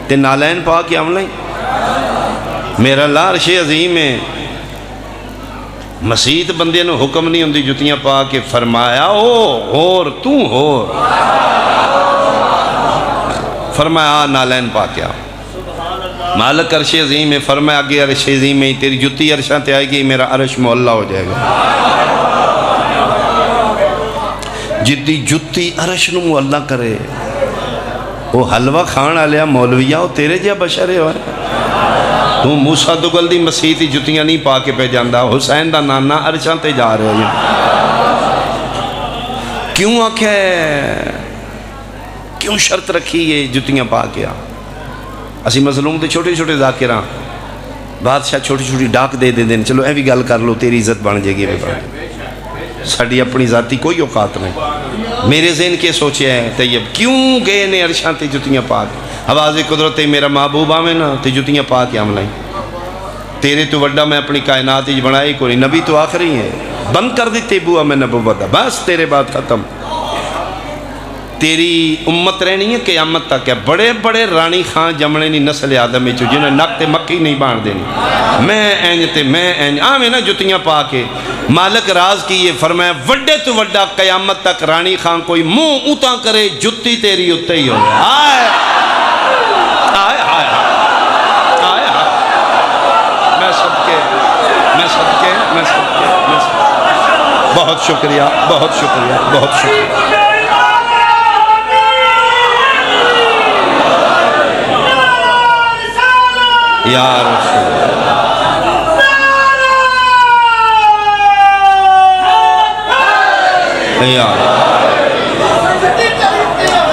[SPEAKER 1] تے نالین پاک ہی آمنے میرا اللہ عرش عظیم ہے۔ مسیح بندے نو حکم نہیں ہوندی جتیاں پا کے فرمایا اور تو ہور فرمایا نالین پا کیا مالک عرش عظیم ہے، فرمایا آگے عرش عظیم ہے تیری جتی عرشاں تے آئے گی میرا عرش معلّہ ہو جائے گا۔ جدی جتی عرش نو معلّہ کرے وہ حلوہ کھان آلیا مولویہ وہ تیرے جا بشرے ہوئے تو موسیٰ دگل دی مسیح تی جتیاں نہیں پا کے پہ جاندہ حسین دا نانا عرشاں تے جا رہے ہیں۔ کیوں آکھے کیوں شرط رکھی یہ جتیاں پا کے اسی مظلوم تے چھوٹے چھوٹے ذاکران بادشاہ چھوٹی چھوٹی ڈاک دے دیں چلو اے بھی گل کر لو تیری عزت بن جائے گی ساڑھی اپنی ذاتی کوئی اوقات نہیں۔ میرے ذہن کے سوچے ہیں طیب کیوں گئے نے عرشاں تے جتیاں پاک حواز قدرت میرا محبوب آمیں نا تے جتیاں پاک آم نہیں تیرے تو وڈا میں اپنی کائنات ہی بنائی کوئی نبی تو آخری ہے بند کر دیتے بوا میں نبوت بس تیرے بات ختم۔ تیری امت رہنی ہے قیامت تک ہے بڑے بڑے رانی خان جمنے نہیں نسل آدم میں جنہیں نقط مکی نہیں بان دینی میں اینجتے میں اینج آمیں نا جتیاں پا کے مالک راز کی یہ فرمایا وڈے تو وڈا قیامت تک رانی خان کوئی منہ اوتاں کرے جتی تیری اتے ہی ہو آئے آئے آئے آئے آئے میں بہت شکریہ، بہت شکریہ، بہت شکریہ۔ یا رسول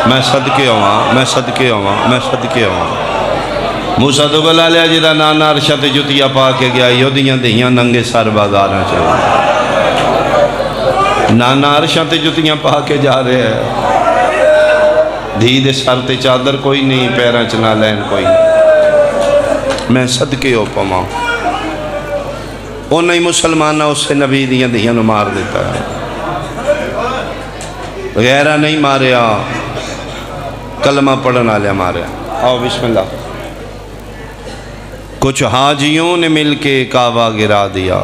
[SPEAKER 1] میں صدقے ہوا، میں صدقے ہوا، میں صدقے ہوا۔ موسیٰ تو گلہ لیا جدہ نانا عرشہ تے جتیا پا کے گیا، یودیاں دیاں ننگے سر بازاراں چلا۔ نانا عرشہ تے جتیاں پا کے جا رہے ہیں، دھی دے سر تے چادر کوئی نہیں، پیراں چنا لین کوئی نہیں۔ میں صدقے ہو پاؤں، انہیں مسلمانہ اس سے نبی دیاں دیاں نو مار دیتا ہے، غیرہ نہیں ماریا، کلمہ پڑھنا لیا ماریا۔ آؤ بسم اللہ۔ کچھ حاجیوں نے مل کے کعبہ گرا دیا،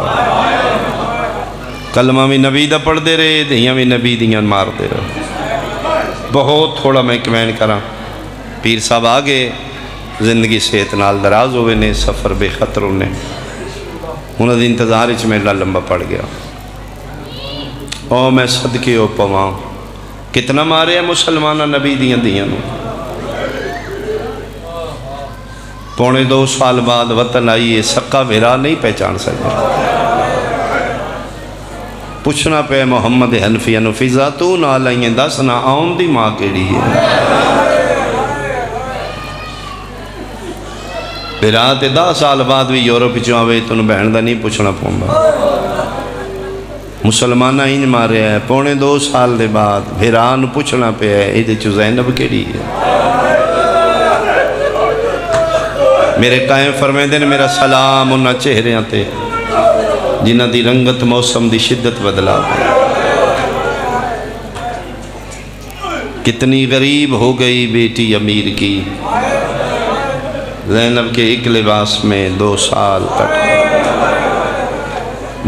[SPEAKER 1] کلمہ بھی نبی دا پڑھ دے رہے، دیاں بھی نبی دیاں مار دے رہے۔ بہت تھوڑا میں کمین کراں، پیر صاحب آگے زندگی صحت نال دراز ہوئے نے، سفر بے خطر ہونے، انہوں نے انتظار اچھ میرا لمبا پڑ گیا۔ او میں صدقے ہو پواں، کتنا مارے ہیں مسلمانہ نبی دیاں دیاں نو۔ پونے 2 سال بعد وطن آئیے، سکا بھیرا نہیں پہچان سکے۔ پوچھنا پہ محمد حنفی انفیزہ تو نہ لائیں دسنا آن دی ماں کیڑی ہے۔ بھیرا تے 10 سال بعد بھی یورپ چوں آوے تو انہوں بہن دا نہیں پوچھنا پونگا۔ مسلمانہ ہی مارے ہیں، پونے 2 سال دے بعد بھیران پوچھنا پہ ہے، ایدے چو زینب کیڑی ہے۔ میرے قائم فرمائے دن میرا سلام انہاں چہرے آتے جنہ دی رنگت موسم دی شدت بدلا۔ کتنی غریب ہو گئی بیٹی امیر کی، زینب کے ایک لباس میں 2 سال کٹ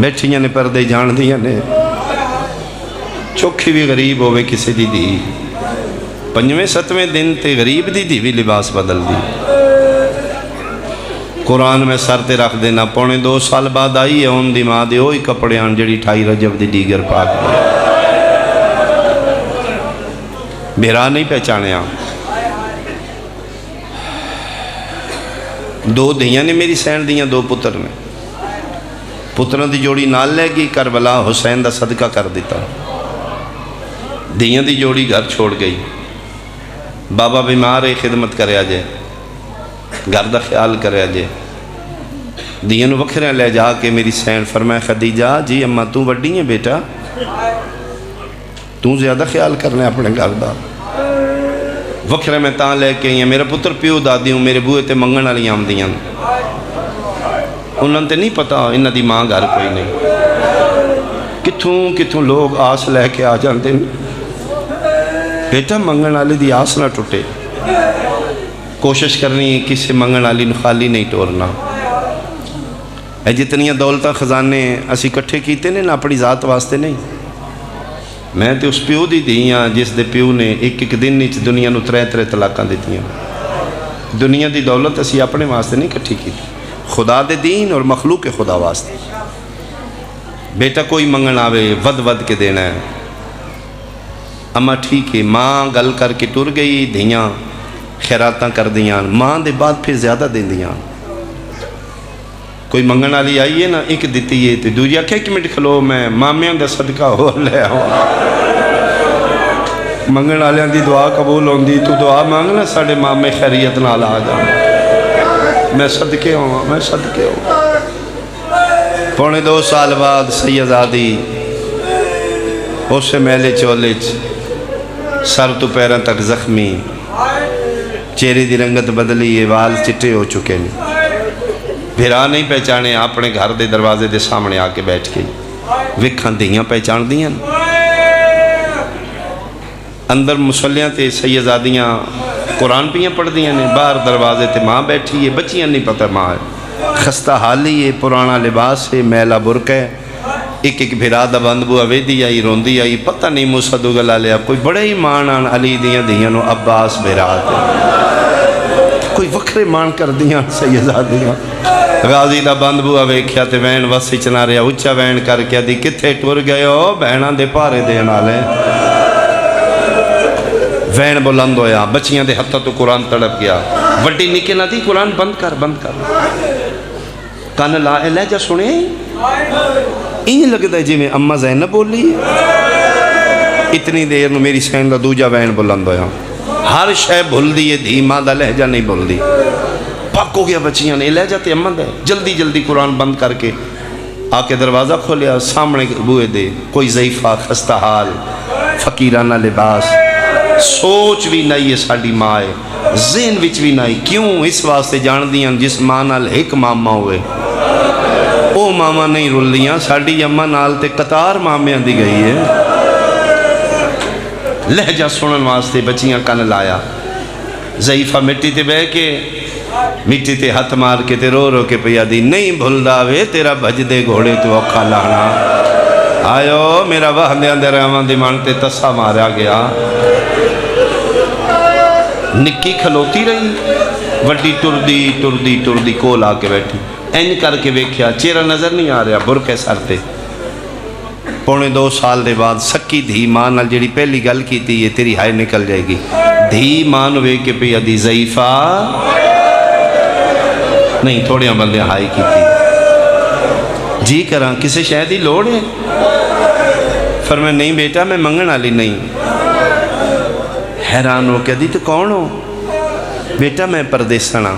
[SPEAKER 1] بیٹھیاں نے پردے جان دیاں نے، چوکھی بھی غریب ہوئے کسی دی دی، 5ویں 7ویں دن تے غریب دی بھی لباس بدل دی۔ قرآن میں سر تے رکھ دینا، پونے 2 سال بعد آئی ہے ان دی ماں دے ہوئی کپڑے آن جڑی 28 رجب دی دیگر پاک دی۔ بھیرا نہیں پہچانے آن۔ 2 دھیاں نے میری سین دیاں، 2 پتر نے، پتروں دی جوڑی نال لے گی، کربلا حسین دا صدقہ کر دیتا، دھیاں دی جوڑی گھر چھوڑ گئی، بابا بیمار ہے خدمت کرے آجے، گھر دا خیال کرے آجے، دیاں نو وکھرے لے جا کے میری سین فرمائے خدیجہ جی اماں تو وڈی ہیں بیٹا، تو زیادہ خیال کرنے اپنے گھر دا، وکھرے میں تاں لے کے ہیں، میرا پتر پیو دادی ہوں، میرے بوئے تے منگن والی آمدیاں، انہوں تے نہیں پتا انہاں دی ماں گھر کوئی نہیں، کتھوں لوگ آس لے کے آ جاندے بیٹا منگن والی دی آس نہ ٹوٹے، کوشش کرنی ہے کسی منگن والی نو خالی نہیں ٹورنا۔ اے جتنیاں دولتاں خزانے اسی کٹھے کیتے نے نہ اپنی ذات واسطے نہیں، میں تے اس پیو دی دیاں جس دے پیو نے ایک دن نیچ دنیا نو 3 طلاقاں دیتیاں۔ دنیا دی دولت اسی اپنے واسطے نہیں کٹھی کی، خدا دے دین اور مخلوق خدا واسطے۔ بیٹا کوئی منگن آوے ود کے دینا ہے، اما ٹھیک ہے، ماں گل کر کے ٹر گئی، دھیاں خیراتاں کر دیاں، ماں دے بعد پھر زیادہ دیں دیاں۔ کوئی منگن والی آئی ہے نا ایک دیتی ہے تو دوجی آکھے 1 منٹ کھلو میں مامیاں دا صدقہ ہو لے آؤں، منگن والیاں دی دعا قبول ہوندی، تو دعا مانگنا ساڑھے مامے خیریت نال آ جاؤں۔ میں صدقے ہوں، میں صدقے ہوں۔ پونے 2 سال بعد سیدزادی اسے میلے چولچ سر تو پیروں تک زخمی، چہرے دی رنگت بدلی ہے، وال چٹے ہو چکے ہیں، بھیرا نہیں پہچانے، اپنے گھر دے دروازے دے سامنے آ کے بیٹھ گئی، وکھاں دیاں پہچان دیاں، اندر مسلیاں تے سیدزادیاں قرآن پیاں پڑھ دیاں نے، باہر دروازے تے ماں بیٹھی ہے، بچیاں نہیں پتہ ماں ہے، خستہ حالی ہے، پرانا لباس ہے، میلا برقع ہے، ایک بھیرا دا بند بو اویدی آئی روندی آئی، پتہ نہیں موسیٰ دو گلا لیا، کوئی بڑے ہی مان آن علی دیاں دیاں نو عباس بھیرا دے، کوئی وکھرے مان کر دیاں سیدزادیاں، غازی دا بند بوا ویکھیا تے وین وسی چنا رہا اچھا وین کر کے دی کتھے ٹر گئے ہو بہناں دے پارے دین والے وین بلند ہویا بچیاں دے ہتھاں تو قرآن تڑپ گیا وڈی نکے نہ دی قرآن بند کر کان لا لہجہ سنے این لگتا ہے جی میں اماں زینب بولی اتنی دیر نو میری سین دا دوجا وین بلند ہویا ہر شے بھول دی یہ دھی ماں دا لہجہ نہیں بھول دی پاک ہو گیا بچیاں نے لہجہ تے اماں دے جلدی جلدی قرآن بند کر کے آ کے دروازہ کھولیا سامنے بوئے دے کوئی ضعیفہ خستہ حال فقیرانہ لباس سوچ بھی نہیں ہے ساڑی ماں ہے ذہن وچ بھی نہیں کیوں اس واسطے جان دیاں جس ماں نال ایک ماما ہوئے او ماما نہیں رول دیاں ساڑی اماں نال تے قطار مامیاں دی گئی ہے لہجہ سنن واسطے بچیاں کن لایا ضعیفہ مٹی تے بہ کے مٹی تے ہاتھ مار کے تے رو رو کے پیا دی نہیں بھول داوے تیرا بھج دے گھوڑے تو اوکھا لانا آئیو میرا وہاں دے اندر آمان دی مانتے تسا مارا گیا نکی کھلوتی رہی وڈی ٹردی کول آ کے بیٹھی این کر کے ویکھیا چہرہ نظر نہیں آ رہا برکے سر تے پونے 2 سال دے بعد سکی دھی ماں نال جڑی پہلی گل کیتی یہ تیری ہائے نکل جائے گی دھی ماں نو ویکھ کے پیا دی ضعیفہ نہیں تھوڑیاں بندے ہائے کیتی جی کراں کسے شاید ہی لوڑ ہے فرمایا نہیں بیٹا میں منگن والی نہیں حیران ہو کہ دی تو کون ہو بیٹا میں پردیسنا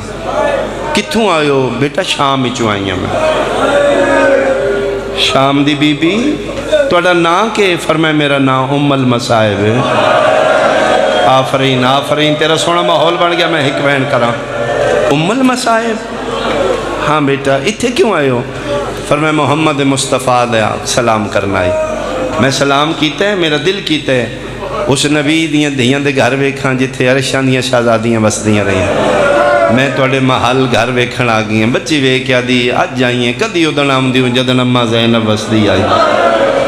[SPEAKER 1] کتھوں آئے ہو بیٹا شام وچوں آئی ہوں میں شام دی بی بی توڑا نام کے فرمائے میرا نام ام المصائب ہے آفرین تیرا سونا ماحول بن گیا میں ایک بین کرا ام المصائب ہاں بیٹا اتھے کیوں آئے ہو فرمائے محمد مصطفیٰ دیا سلام کرنا ہے میں سلام کیتا ہے میرا دل کیتا ہے اس نبی دیاں دھیاں دے گھر ویکھاں جتھے عرشان دیاں شہزادیاں بسدیاں رہی ہیں میں توڑے محل گھر ویکھن آ گئی ہیں بچی ویکھیا دی آج جائیں ہیں کدی ادن آم دیوں جدن اماں زینب بسدی آئی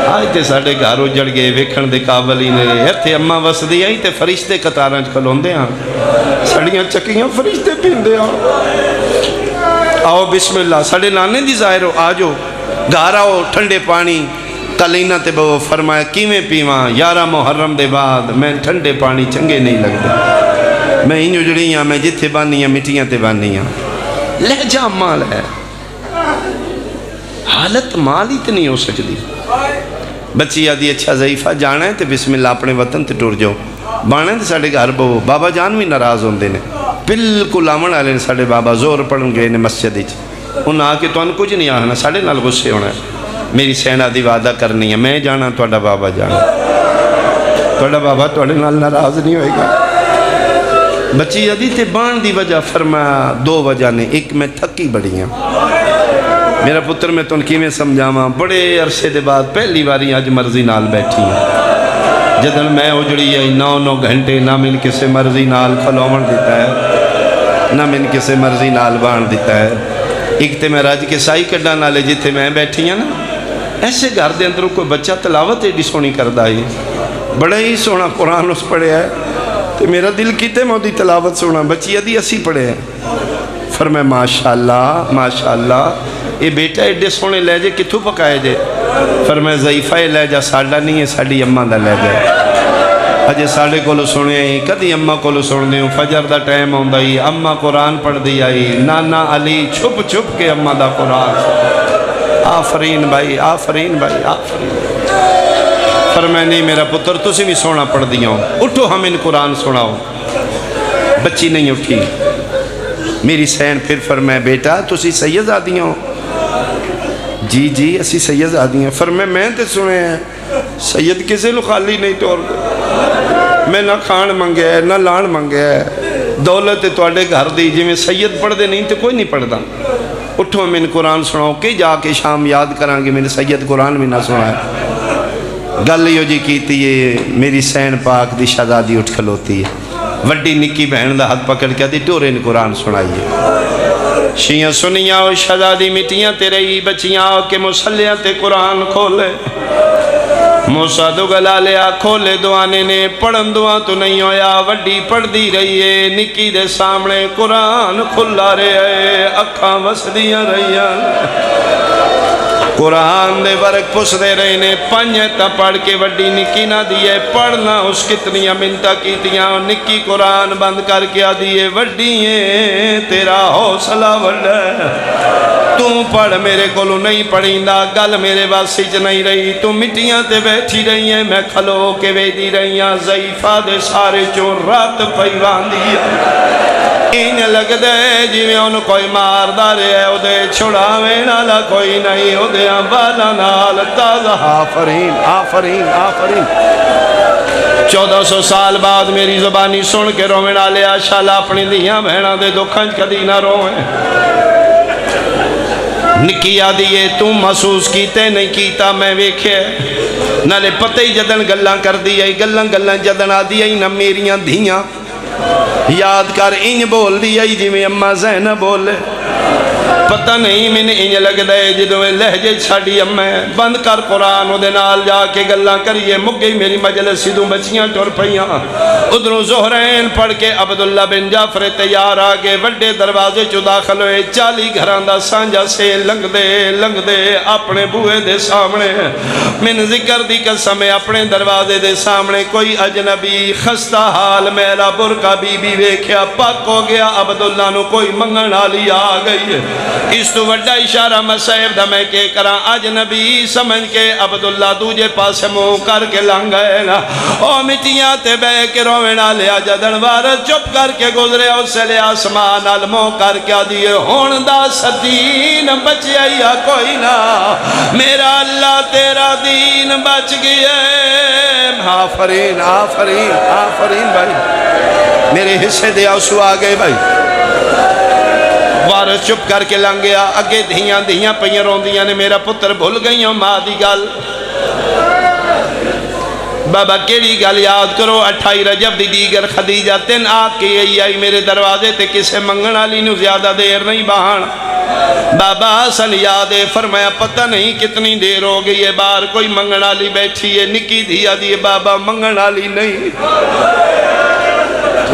[SPEAKER 1] آج تے ساڑے گھر اجڑ گئے ویکھن دے قابل ہی نہیں ایتھے اماں بسدی آئی تے فرشتے قطاراں کھلوندے ہاں سڑیاں چکیاں فرشتے پیندے ہاں آؤ بسم اللہ ساڑے نانے دی ظاہر ہو آجو گھر آؤ ٹھنڈے پانی کلینہ تے بہو فرمایا کیویں پیواں 11 محرم دے بعد میں ٹھنڈے پانی چنگے نہیں لگتے میں ہی اجڑی ہاں میں جتھے بانی ہاں مٹیاں تے بانی ہاں لہجہ مال ہے حالت مال ہی تے نہیں ہو سکتی بچی آدھی اچھا ضعیفہ جانا ہے تے بسم اللہ اپنے وطن تے ٹور جاؤ بانا ہے تے ساڑے گھر بہو بابا جان بھی ناراض ہوندے نے بالکل آمن آلے نے ساڑے بابا زور پڑھن گئے نے مسجد ہی انہوں آ کے تو ان کچھ نہیں آنا ساڑے نال غصے ہونا ہے میری سینہ دی وعدہ کرنی ہے میں جانا توڑا بابا جانا توڑا بابا توڑے نال ناراض نہیں ہوئے گا بچی جدی تے بان دی وجہ فرمایا 2 وجہ نے ایک میں تھکی بڑی ہیں میرا پتر میں تن کی میں سمجھاواں بڑے عرصے دے بعد پہلی باری آج مرضی نال بیٹھی ہیں جدن میں اجڑی ہے 9 گھنٹے نہ من کسے مرضی نال کھلومن دیتا ہے نہ من کسے مرضی نال بان دیتا ہے ایک تے میں راج کے سائی کڈا نالے جتے میں بیٹھی ہیں نا ایسے گھر دے اندر کوئی بچہ تلاوت ایڈی سونی کردہ ہے بڑا ہی سونا قرآن اس پڑھے ہے تو میرا دل کیتے موڈی تلاوت سونا بچی ادھی اسی پڑھے ہے فرمائے ماشاءاللہ یہ بیٹا ایڈے سونے لہجے کتھوں پکائے جے فرمائے ضعیفہ لہجہ ساڑا نہیں ہے ساڑی اماں دا لہجہ ہے اجے ساڑے کولو سنے ہی کدی اماں کولو سن دیوں فجر دا ٹائم ہوندہ ہی اماں قرآن پڑھ دی آئی نانا علی چھپ کے اماں دا قرآن آفرین بھائی فرمائے نہیں میرا پتر تسی بھی سونا پڑھ دیاں اٹھو ہم ان قرآن سناؤ بچی نہیں اٹھی میری سین پھر فرمائے بیٹا تسی سید آدیاں ہو جی اسی سید آدیاں فرمائے میں تے سنے ہیں سید کسے لو خالی نہیں توڑ میں نہ کھان منگے ہے نہ لان منگے ہے دولت توڑے گھر دی جی میں سید پڑھ دے نہیں تے کوئی نہیں پڑھ دا اٹھو میں قرآن سناؤ کہ جا کے شام یاد کران گے میرے سید قرآن بھی نہ سنا ہے گل یہ جی کیتی ہے میری سین پاک دی شہزادی اٹھ کھلوتی ہے وڈی نکی بہن دا ہاتھ پکڑ کے دی ٹورے نے قرآن سنائیے شیعہ سنیاں و شہزادی مٹیاں تیرے ہی بچیاں کے مسلیاں تے قرآن کھولے موسیٰ دو گلا لیا کھولے دعانے نے پڑھن دعا تو نہیں ہویا وڈی پڑھ دی رہی ہے نکی دے سامنے قرآن کھلا رہے ہے اکھاں وسدیاں رہی ہیں قرآن دے ورک پس دے رہے نے پنجتا پڑھ کے وڈی نکی نہ دیئے پڑھنا اس کتنی منتا کیتیاں نکی قرآن بند کر کے دیئے وڈیئے تیرا حوصلہ وڈا تو پڑھ میرے کولو نہیں پڑھیندا گل میرے واسچ نہیں رہی تو مٹیاں تے بیٹھی رہی ہیں میں کھلو کے ویدی رہی ہیں ضعیفہ دے سارے چون رات پیوان دیا این لگ دے جی میں ان کوئی مار دارے ہے او دے چھڑاوے نالا کوئی نہیں او دے بالا نال تازہ آفرین آفرین آفرین 1400 سال بعد میری زبانی سن کے روے نالے آشالہ اپنی دیاں بہنہ دے دکھنج کدی نہ روئے نکی آدھیے تم محسوس کیتے نہیں کیتا میں ویکھے نالے پتہ ہی جدن گلاں کر دیئے گلاں جدن آدھیے نہ میریاں دھیاں یاد کر انج بول دیا جی میں اماں زینب بولے پتہ نہیں میں نے انج لگ دے جدو میں لہجے چھاڑی اماں بند کر قرآن دے نال جا کے گلاں کریے مک گئی میری مجلس سیدھوں بچیاں ٹور پئیاں ادھروں زہرین پڑھ کے عبداللہ بن جعفر تیار آگے وڈے دروازے چو داخل ہوئے 40 گھران دا سانجا سے لنگ دے اپنے بوئے دے سامنے من ذکر دی قسم اپنے دروازے دے سامنے کوئی اجنبی خستہ حال میرا برکہ بی بی ویکھیا پاک ہو گیا عبداللہ نو کوئی منگن آلی آ گئی اس تو وڈا اشارہ مسائب دا میں کے کران اجنبی سمجھ کے عبداللہ دوجے پاس منہ کر کے لنگ گئے نا او مٹیاں تے بے کے روینا لیا جدن وارد چپ کر کے گزرے اس سے لے آسمان علموں کر کے دیئے ہوندہ صدین بچ یا کوئی نہ میرا اللہ تیرا دین بچ گئے آفرین آفرین آفرین بھائی میرے حصے دے آسو آگئے بھائی وارث چپ کر کے لنگ گیا اگے دھیاں پہیاں روندیاں نے میرا پتر بھول گئی ہوں ماں دی گل بابا کیڑی گل یاد کرو 28 رجب دی دیگر خدیجہ 3 آگ کے آئی میرے دروازے تے کسے منگن علی نو زیادہ دیر نہیں بہان بابا حسن یاد ہے فرمایا پتہ نہیں کتنی دیر ہو گئی ہے باہر کوئی منگن علی بیٹھی ہے نکی دیا دیئے بابا منگن علی نہیں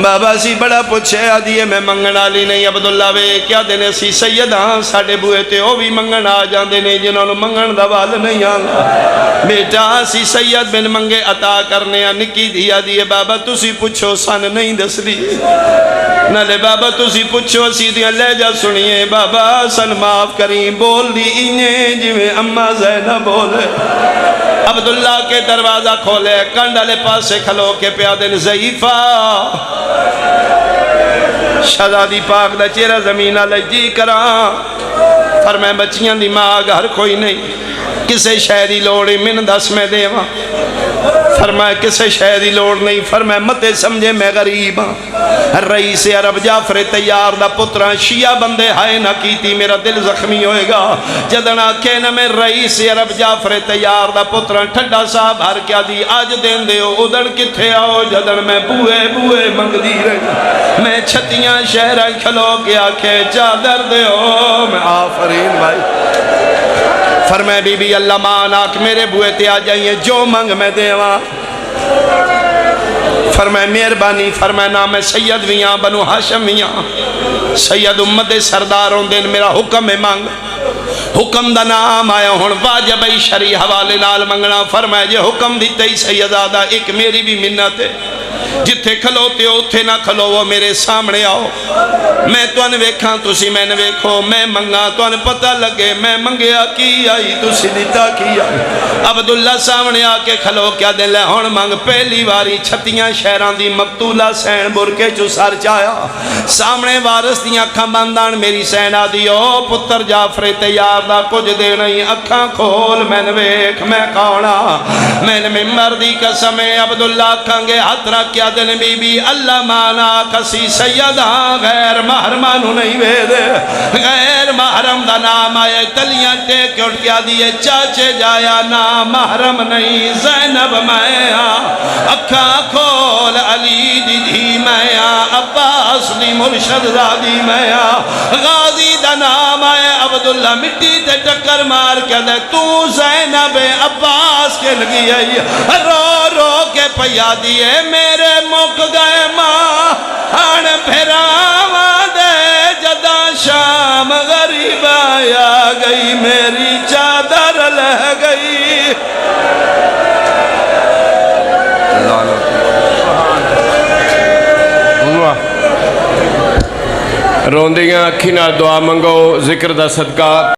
[SPEAKER 1] بابا سی بڑا پوچھے آدھیے میں منگن آلی نہیں عبداللہ وے کیا دینے سی سیداں ساڑھے بوئے تے او بھی منگن آ جان دینے جنہوں نے منگن دوال نہیں آنگا بیٹا سی سید بن منگے عطا کرنے نکی دیا دیئے بابا تسی پوچھو سن نہیں دس دی نالے بابا تسی پوچھو سیدھیاں لے جا سنیے بابا سن معاف کریں بول دی انہیں جی میں اممہ زینہ بولے عبداللہ کے دروازہ کھولے کنڈالے پاس سے کھلو کے پیادن ضعیفہ شہزادی پاک دا چیرہ زمینہ لجی کران فرمائے بچیاں دی ماں گھر کوئی نہیں کسے شہری لوڑی من دس میں دے وہاں فرمائے کسے شہری لوڑ نہیں فرمائے متے سمجھے میں غریب ہاں رئیس عرب جعفر تیار دا پتران شیعہ بندے ہائے نہ کیتی میرا دل زخمی ہوئے گا جدنا کہنا میں رئیس عرب جعفر تیار دا پتران ٹھڈا صاحب ہر کیا دی آج دین دے ہو ادھر کتھے آؤ جدن میں بوئے منگ دی رہی میں چھتیاں شہرہ کھلو کیا کھے چادر دے ہو میں آفرین بھائی فرمائے بی بی اللہ ماناک میرے بوئے تے آ جائیں جو منگ میں دیواں فرمائے مہربانی فرمائے نام سید ویاں بنو ہاشم ویاں سید امت سرداروں دن میرا حکم ہے مانگ حکم دا نام آیا ہون واجب شریع حوالے نال منگنا فرمائے جے حکم دیتے ہی سیدادہ ایک میری بھی منت ہے جتھے کھلوتے ہو اتھے نہ کھلو وہ میرے سامنے آؤ میں تو ان ویکھاں تسی میں نے ویکھو میں منگا تو ان پتہ لگے میں منگیا کی آئی تسی دیتا کی آئی عبداللہ سامنے آکے کھلو کیا دے لے ہون منگ پہلی واری چھتیاں شہران دی مقتولہ سین برکے جو سر چایا سامنے وارث دیاں اکھاں بندان میری سینہ دیو پتر جعفر تیار دا کچھ دے نہیں اکھاں کھول میں نے ویکھ میں کھونا میں نے ممبر دی قسم عبداللہ اکھاں گے ہاتھ رکھ کیا دن بی بی اللہ مانا کسی سیدہ غیر محرمانو نہیں ویدے غیر محرم دا نام آئے تلیاں ٹیک اٹھ کیا دیئے چاچے جایا نام محرم نہیں زینب میں اکھا کھول علی دی دھی میں عباس دی مرشد دادی میں غازی دا نام آئے عبداللہ مٹی تے ٹکر مار کے دے تو زینب عباس کے لگی ہے رو رو کے پیا دیے میرے مک گئے ماں ہن پھراوا دے جدا شام غریب آیا گئی میری چادر لہ گئی
[SPEAKER 2] روندیاں اکھی نال دعا منگو ذکر دا صدقہ